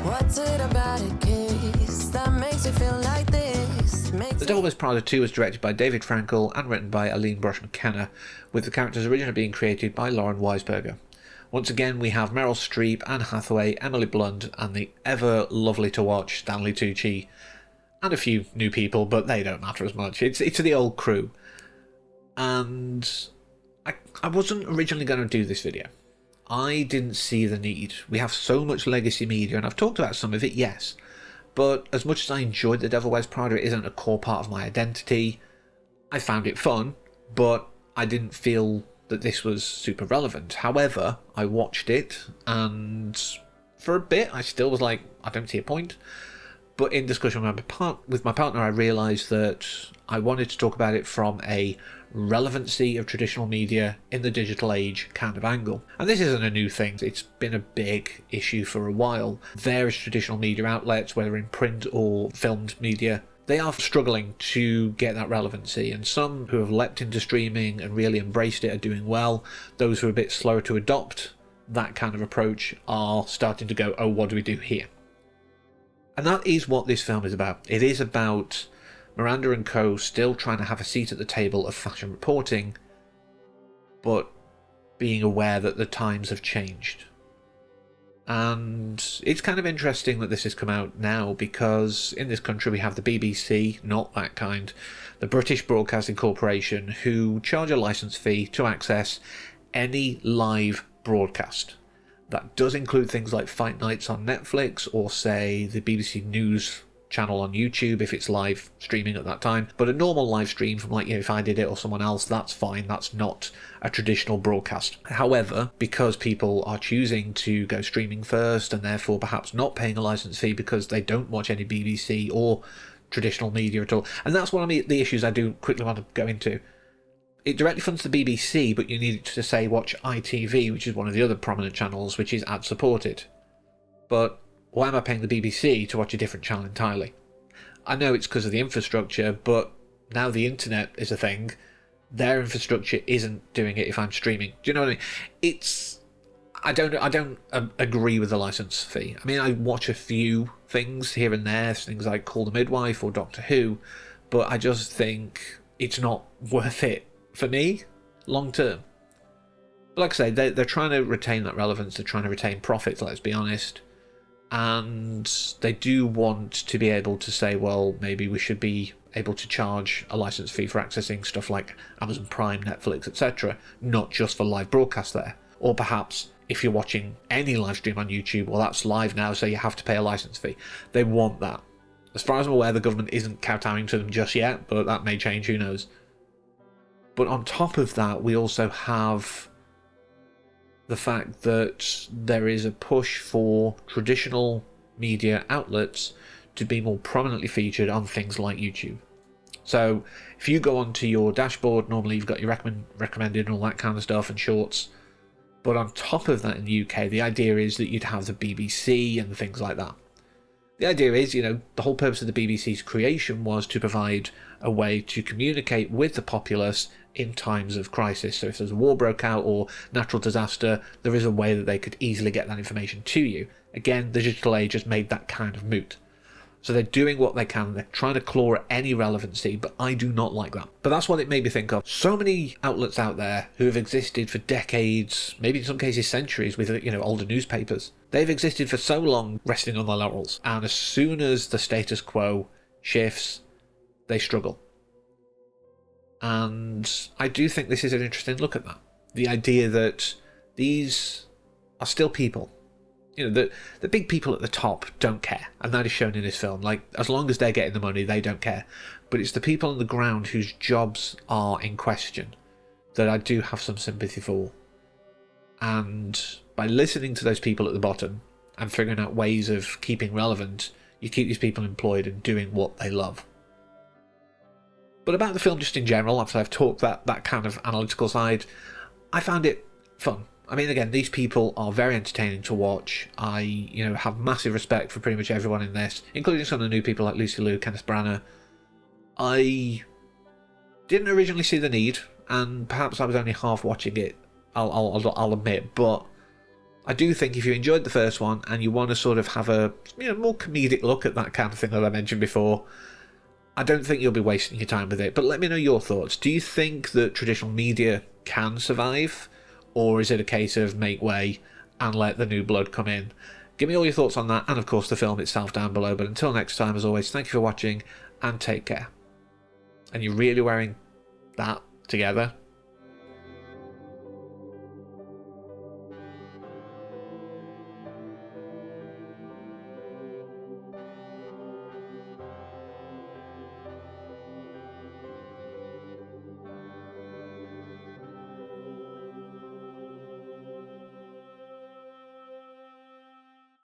What's it about a kiss that makes you feel like this? The Devil Wears Prada 2 was directed by David Frankel and written by Aline Brosh McKenna, with the characters originally being created by Lauren Weisberger. Once again, we have Meryl Streep, Anne Hathaway, Emily Blunt, and the ever lovely to watch Stanley Tucci, and a few new people, but they don't matter as much. It's the old crew. And I wasn't originally going to do this video. I didn't see the need. We have so much legacy media, and I've talked about some of it, yes. But as much as I enjoyed The Devil Wears Prada, it isn't a core part of my identity. I found it fun, but I didn't feel that this was super relevant. However, I watched it, and for a bit I still was like, I don't see a point. But in discussion with my partner, I realised that I wanted to talk about it from a relevancy of traditional media in the digital age kind of angle. And this isn't a new thing. It's been a big issue for a while. Various traditional media outlets, whether in print or filmed media, they are struggling to get that relevancy, and some who have leapt into streaming and really embraced it are doing well. Those who are a bit slower to adopt that kind of approach are starting to go, oh, what do we do here? And that is what this film is about. It is about Miranda and co. still trying to have a seat at the table of fashion reporting, but being aware that the times have changed. And it's kind of interesting that this has come out now, because in this country we have the BBC, not that kind, the British Broadcasting Corporation, who charge a licence fee to access any live broadcast. That does include things like fight nights on Netflix, or say the BBC News channel on YouTube if it's live streaming at that time. But a normal live stream from, like, if I did it or someone else, that's fine. That's not a traditional broadcast. However, because people are choosing to go streaming first, and therefore perhaps not paying a license fee because they don't watch any BBC or traditional media at all, and that's one of the issues I do quickly want to go into. It directly funds the BBC, but you need to say watch ITV, which is one of the other prominent channels, which is ad supported. But why am I paying the BBC to watch a different channel entirely? I know it's because of the infrastructure, but now the internet is a thing. Their infrastructure isn't doing it if I'm streaming. Do you know what I mean? I don't agree with the license fee. I mean, I watch a few things here and there, things like Call the Midwife or Doctor Who, but I just think it's not worth it for me long term. But like I say, they're trying to retain that relevance. They're trying to retain profits, let's be honest. And they do want to be able to say, well, maybe we should be able to charge a license fee for accessing stuff like Amazon Prime, Netflix, etc., not just for live broadcast there. Or perhaps if you're watching any live stream on YouTube, well, that's live now, so you have to pay a license fee. They want that. As far as I'm aware, the government isn't kowtowing to them just yet, but that may change, who knows. But on top of that, we also have the fact that there is a push for traditional media outlets to be more prominently featured on things like YouTube. So if you go onto your dashboard, normally you've got your recommended and all that kind of stuff and shorts. But on top of that in the UK, the idea is that you'd have the BBC and things like that. The idea is, the whole purpose of the BBC's creation was to provide a way to communicate with the populace in times of crisis. So if there's a war broke out or natural disaster, there is a way that they could easily get that information to you. Again, the digital age has made that kind of moot. So they're doing what they can. They're trying to claw at any relevancy, but I do not like that. But that's what it made me think of. So many outlets out there who have existed for decades, maybe in some cases centuries, with older newspapers. They've existed for so long, resting on their laurels, and as soon as the status quo shifts, they struggle. And I do think this is an interesting look at that. The idea that these are still people. The big people at the top don't care, and that is shown in this film. Like, as long as they're getting the money, they don't care. But it's the people on the ground whose jobs are in question that I do have some sympathy for. And by listening to those people at the bottom and figuring out ways of keeping relevant, you keep these people employed and doing what they love. But about the film just in general, after I've talked that kind of analytical side, I found it fun. I mean, again, these people are very entertaining to watch. I, have massive respect for pretty much everyone in this, including some of the new people like Lucy Liu, Kenneth Branagh. I didn't originally see the need, and perhaps I was only half watching it, I'll admit, but I do think if you enjoyed the first one and you want to sort of have a more comedic look at that kind of thing that I mentioned before, I don't think you'll be wasting your time with it. But let me know your thoughts. Do you think that traditional media can survive, or is it a case of make way and let the new blood come in? Give me all your thoughts on that, and of course the film itself down below. But until next time, as always, thank you for watching and take care. And you're really wearing that together?